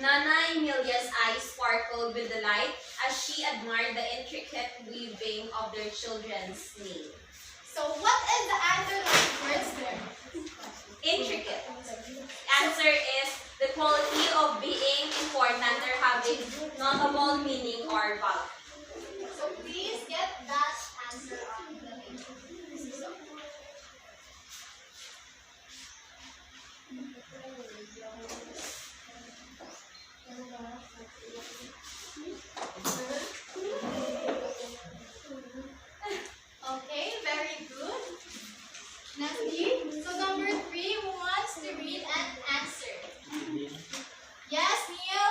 Nana Emilia's eyes sparkled with delight as she admired the intricate weaving of their children's name. So what is the underlined words there? Intricate. Answer is the quality of being important or having notable meaning or value. So please get that answer on the page. Okay, very good. Nesty, so number 3, who wants to read and answer? Yes, Neil?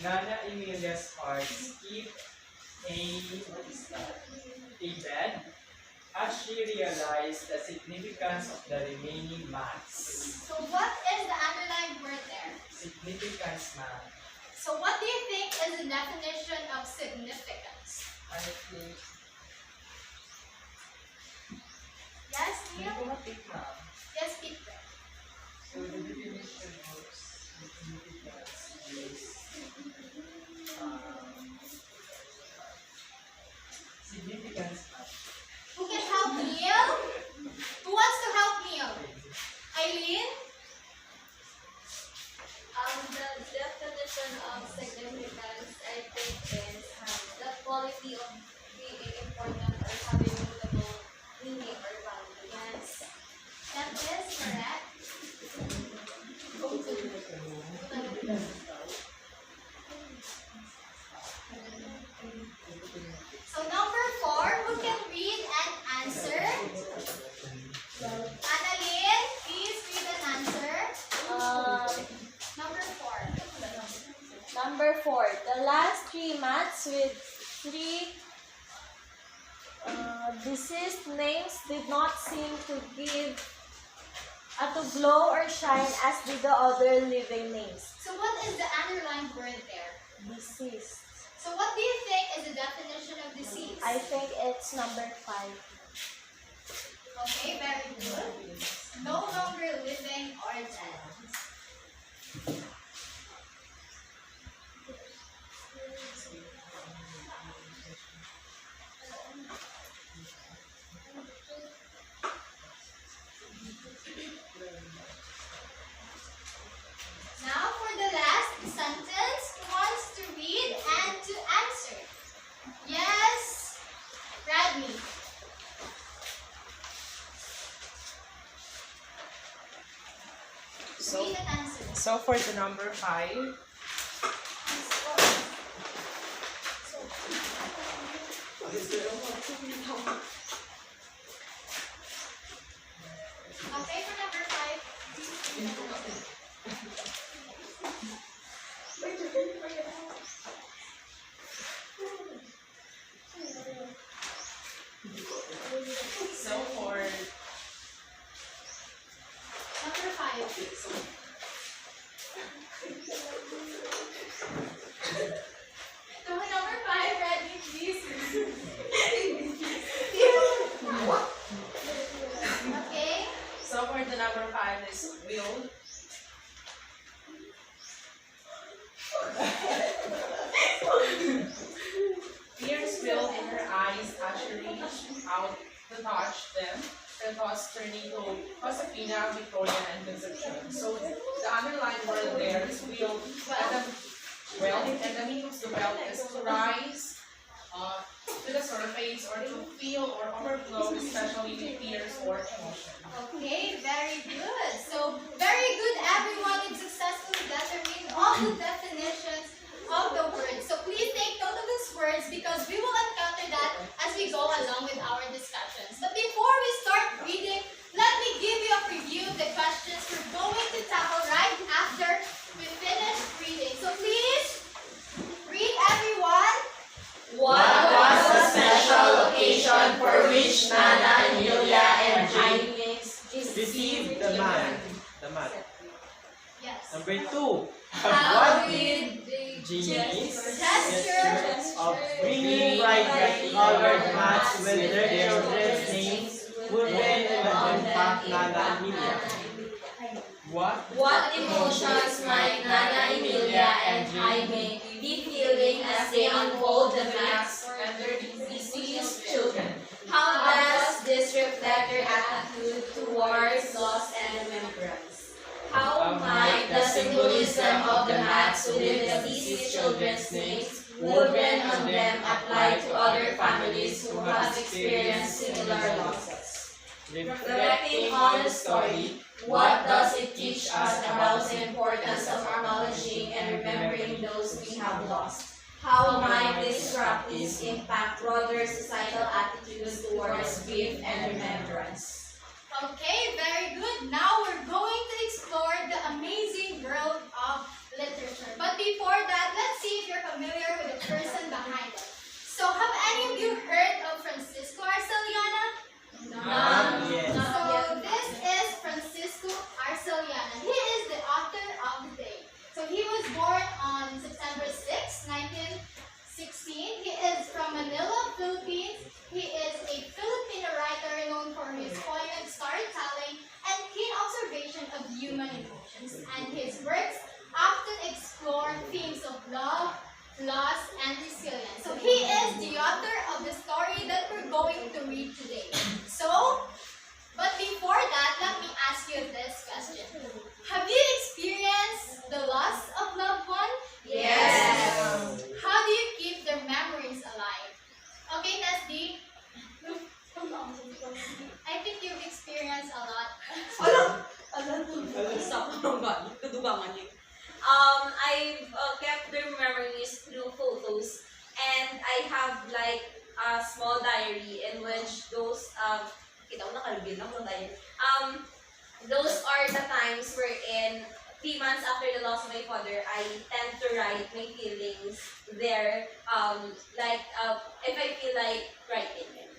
Nana Emilia's heart skipped a bed as she realized the significance of the remaining maths. So what is the underlined word there? Significance, ma'am. So what do you think is the definition of significance? I think. Yes, Hindi Neil? ko matik, ma'am. Yes, Peter. So the definition of significance is significance, ma'am. Who can help Neil? Who wants to help Neil? Eileen? The definition of significance, I think, is the quality of being important or having notable meaning or value. Yes. That is correct. So number 4, who can read and answer? Annalyn, please read and answer. Number 4. Number 4, the last 3 maths with 3 deceased names did not seem to glow or shine as did the other living names. So what is the underlined word there? Deceased. So what do you think is the definition of disease? I think it's number 5. Okay, very good. No longer living or dead. Now for the last sentence, who wants to read and to answer? Yes, Radney. Read and answer. So for the number 5, Okay, for number 5. so for Number 5. So number 5, Radney, please. Okay. So for the number 5 is will. Tears filled in her eyes as she reached out to touch them, her thoughts turning to Josefina, Victoria, and Concepcion. So the underlined word there is will, and the meaning of the well is to rise to the surface or to feel or overflow, especially with tears or emotion. Okay, very good. So, very good, everyone. You successfully determined all the definitions of the words. So, please take note of these words because we will encounter that as we go along with our discussions. But before we start reading, let me give you a preview of the questions we're going to tackle right after we finish reading. So, please read, everyone. What was the special occasion for which Nana, Emilia, and James Received the man. Yes. Number 2. How What did the genies Gesture of bringing brightly colored mats with their children's names woven in the impact Nana Emilia? What emotions might Nana Emilia and Jaime be feeling as they unfold the maps and their deceased children. How does this reflect their attitude towards loss and remembrance? How might the symbolism of the mats within the deceased children's names woven on them apply to other families who have experienced similar losses? Reflecting on the story, what does it teach us about the importance of acknowledging and remembering those we have lost? How might this practice impact broader societal attitudes towards grief and remembrance? Okay, very good. Now we're going to explore the amazing world of literature. But before that, let's see if you're familiar with the person behind it. So, have any of you heard of Francisco Arceliana? So, this is Francisco Arceliana. He is the author of the day. So, he was born on September 6, 1916. He is from Manila, Philippines. He is a Filipino writer known for his poignant storytelling and keen observation of human emotions. And his works often explore themes of love, loss, and resilience. So he is the author of the story that we're going to read today. But before that, let me ask you this question. Have you experienced the loss of loved one? Yes. How do you keep their memories alive? Okay, Nesdy. I think you've experienced a lot. I've kept their memories through photos, and I have like a small diary in which those those are the times wherein 3 months after the loss of my father, I tend to write my feelings there. If I feel like writing it.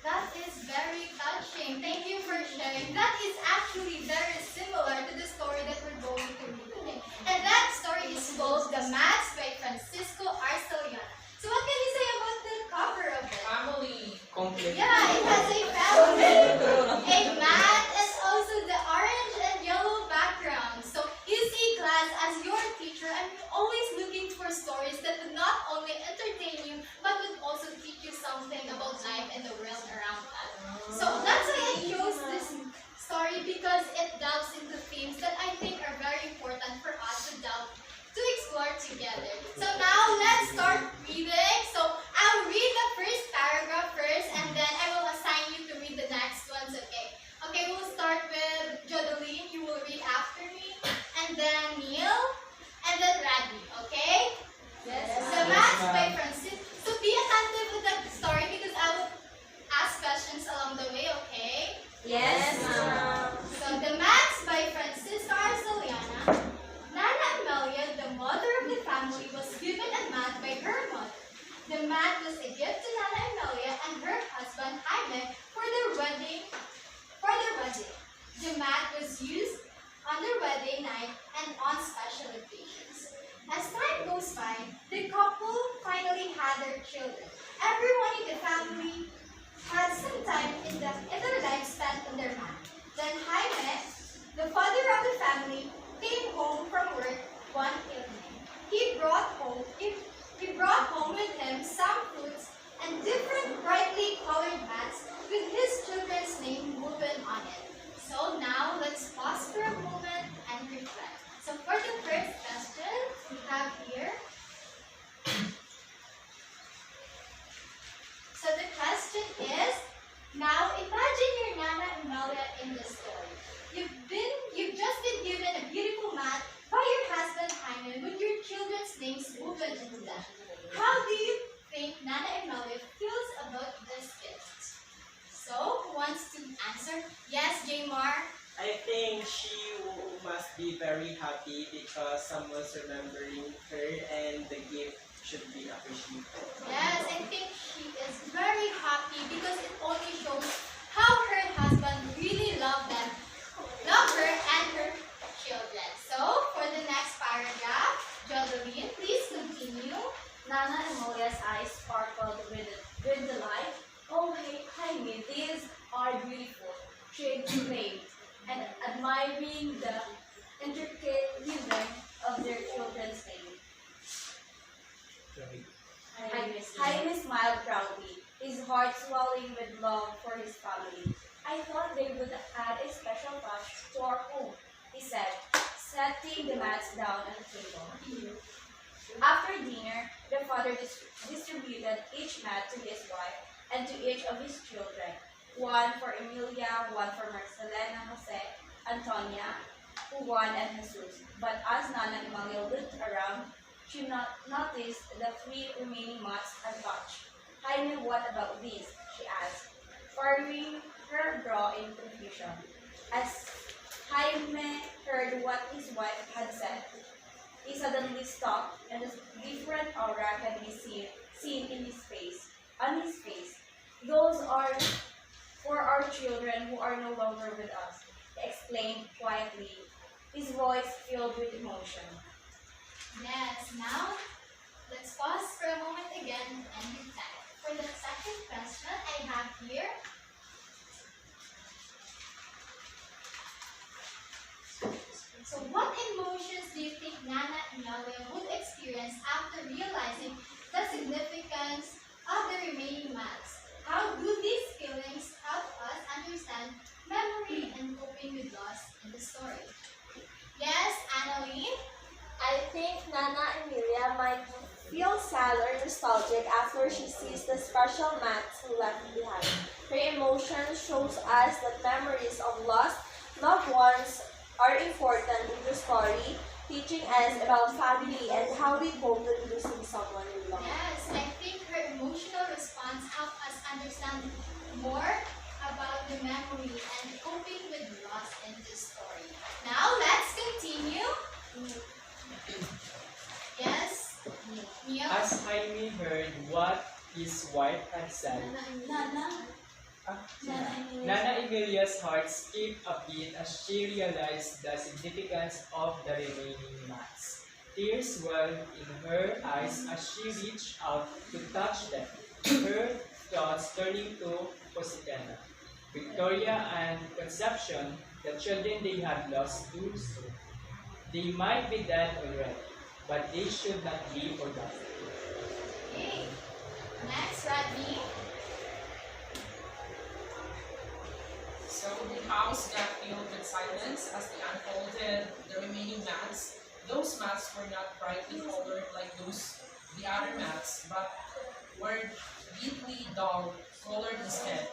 That is very touching. Thank you for sharing. That is actually very similar to the story that we're going to read today. And that story is called The Mats by Francisco Arceliana. So what can you say about the cover of it? Family. Complete. Yeah, it has a family, a mat, and also the orange and yellow background. So you see, class, as your teacher, I'm always looking for stories that would not only entertain you, but would also teach you something about life and the world around us. So that's why I chose this story, because it delves into themes that I think are very important for us to explore together. So now let's start reading. So I'll read the first paragraph first, and then I will assign you to read the next ones, okay? Okay, we'll start with Jodeline. You will read after me, and then Neil, and then Radley, okay? Yes. The Maps by Francis. So be attentive with the story because I will ask questions along the way, okay? Yes, ma'am. So The Maps by Francisca Arceliana. Nana Amelia, the mother of the family, was given a mat by her mother. The mat was a gift to Nana Amelia and her husband Jaime for their wedding. The mat was used on their wedding night and on special occasions. As time goes by, the couple finally had their children. Everyone in the family had some time in their life spent on their mat. Then Jaime, the father of the family, came home from work one evening. He brought home with him some fruits and different brightly colored mats with his children's name woven on it. So now let's pause for a moment and reflect. So for the first question we have here. So the question is, now imagine your Nana Amelia in the story. You've just been given a beautiful mat by your husband Jaime with your children's names woven into them. How do you think Nana Amelia feels about this gift? So, who wants to answer? Yes, Jaymar. I think she must be very happy because someone's remembering her and the gift should be appreciated. Yes, I think she is very happy because it only shows how her husband really loved her and her children. So, for the next paragraph, Jodeline, please continue. Nana Amelia's eyes sparkled with delight. Oh, hey, Jaime, these are beautiful. she exclaimed, and admiring the intricate weaving of their children's names. Jaime smiled proudly, his heart swelling with love for his family. I thought they would add a special touch to our home, he said, setting the mats down on the table. After dinner, the father distributed each mat to his wife and to each of his children, one for Emilia, one for Marcelena, Jose, Antonia, Juan, and Jesus. But as Nana Emilia looked around, she noticed the 3 remaining mats untouched. Jaime, what about these? She asked, furrowing her brow in confusion. As Jaime heard what his wife had said, he suddenly stopped, and a different aura can be seen in his face. On his face, those are for our children who are no longer with us, he explained quietly, his voice filled with emotion. Yes, now let's pause for a moment again and reflect. For the second question I have here, so what emotions do you think Nana Emilia would experience after realizing the significance of the remaining mats? How do these feelings help us understand memory and coping with loss in the story? Yes, Annalene? I think Nana Emilia might feel sad or nostalgic after she sees the special mats left behind. Her emotion shows us that memories of lost loved ones are important in the story, teaching us about family and how we cope with losing someone we love. Yes, I think her emotional response helped us understand more about the memory and coping with loss in this story. Now let's continue. Yes, Mia? As Jaime heard what his wife had said, Nana? Nana Emilia's heart skipped a beat as she realized the significance of the remaining mats. Tears welled in her eyes as she reached out to touch them, her thoughts turning to Josefina, Victoria, and Concepcion, the children they had lost too soon. They might be dead already, but they should not be forgotten. Okay. Next, Rodney. So the house got filled with silence as they unfolded the remaining mats. Those mats were not brightly colored like the other mats, but were deeply dull colored instead,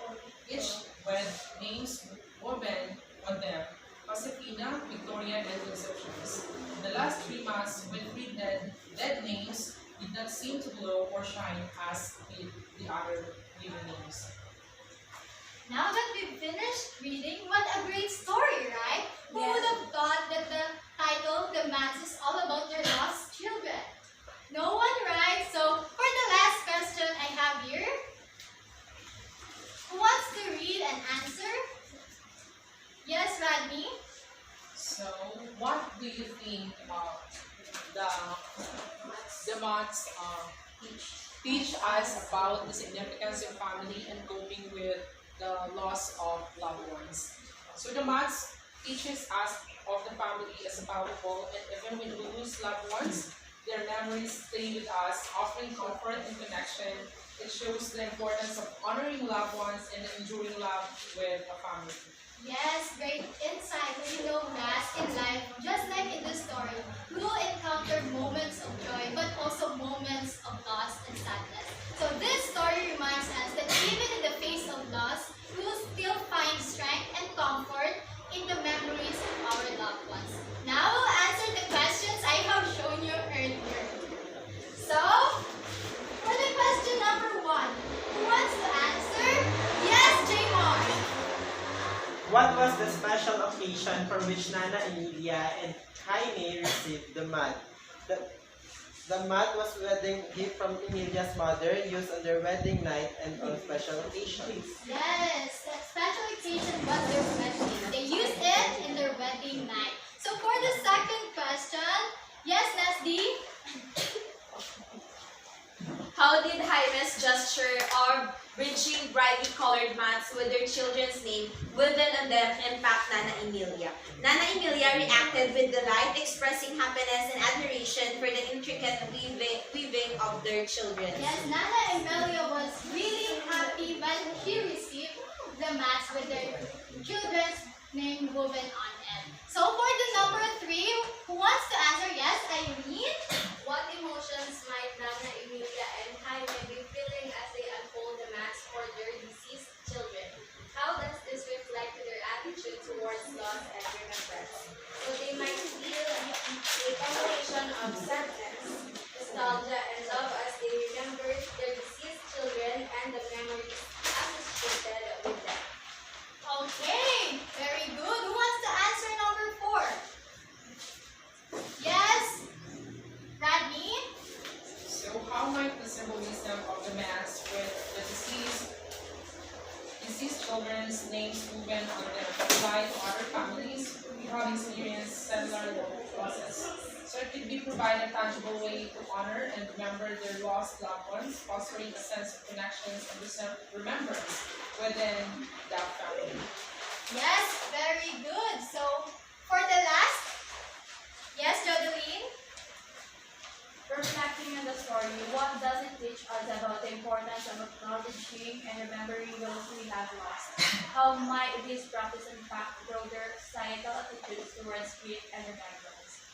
each with names woven on them: Josefina, Victoria, and Concepcion's. The last 3 mats with 3 dead names did not seem to glow or shine as did the other living names. Now that we've finished reading, what a great story, right? Who Yes. would have thought that the title, The Mats, is all about their lost children? No one, right? So, for the last question I have here, who wants to read and answer? Yes, Rodney? So, what do you think the mats teach us about the significance of family and coping with the loss of loved ones? So the mats teaches us of the family as powerful, and even when we lose loved ones, their memories stay with us, offering comfort and connection. It shows the importance of honoring loved ones and enduring love with a family. Yes, great insight. We know that in life, just like in the story, we will encounter moments of joy, but also moments of loss and sadness. So this story reminds us that even in the face of loss, we will still find strength and comfort in the memories of our loved ones. Now we'll answer the questions I have shown you earlier. So, for the question number 1, who wants to answer? Yes, Jaymon. What was the special occasion for which Nana Emilia and Jaime received the mat? The mat was a wedding gift from Emilia's mother used on their wedding night and on special occasions. Yes, that special occasion was their wedding. They used it in their wedding night. So for the second question, yes, Nasdi? How did Jaime's gesture of bridging brightly colored mats with their children's name written on them impact Nana Emilia. Nana Emilia reacted with delight, expressing happiness and admiration for the intricate weaving of their children. Yes, Nana Emilia was really happy when she received the mats with their children's name woven on it. So for the number 3, who wants to answer? Yes, Irene. What emotions might Nana Emilia and Jaime be feeling as they unfold the mats for their deceased children? How does this reflect their attitude towards loss and remembrance? So they might feel a combination of sadness, nostalgia, and love as they remember their deceased children and the memories associated with them. Okay, very good. Who wants to answer number 4? Yes, Radney. So how might the symbolism of the mass with the deceased children's names woven on them apply to other families who have experienced similar losses? So it could be provide a tangible way to honor and remember their lost loved ones, fostering a sense of connections and remembrance within that family. Yes, very good. So for the last, yes, Jodeline. Reflecting on the story, what does it teach us about the importance of acknowledging and remembering those we have lost? How might this practice impact broader societal attitudes towards grief and remembrance?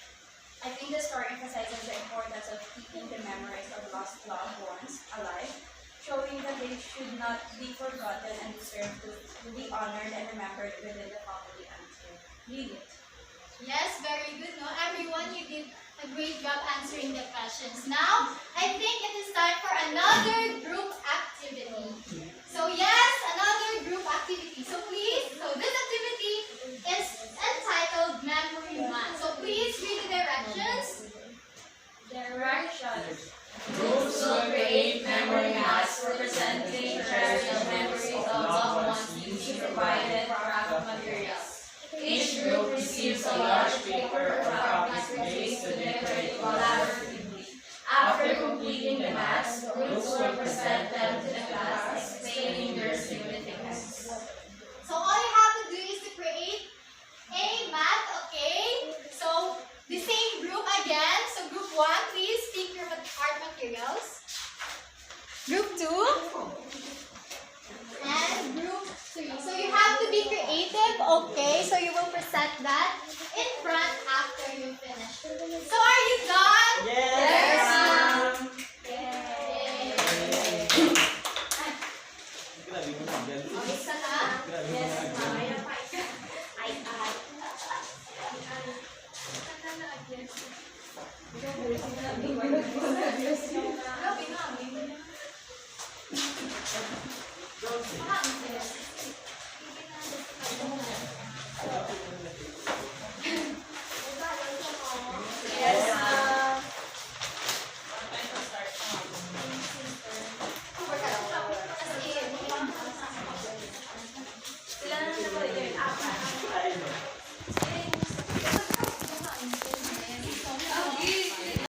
I think the story emphasizes the importance of keeping the memories of lost loved ones alive, showing that they should not be forgotten and deserve to be honored and remembered within the family until needed. Yes, very good. No, everyone, you did a great job answering the questions. Now, I think it is time for another group activity. So yes, another group activity. So please, this activity is entitled Memory Month. So please read the directions. Directions. Groups will create memory mats representing cherished memories of loved ones using provided craft materials. Each group receives a large paper or copies placed to decorate collaboratively. After completing the mats, groups will present them to the class, explaining their significance. So all you have to do is to create a mat, okay? So the same group again. So group 1, please pick your art materials. Group 2. And group 3. So you have to be creative, okay? So you will present that in front after you finish. So are you done? Yes!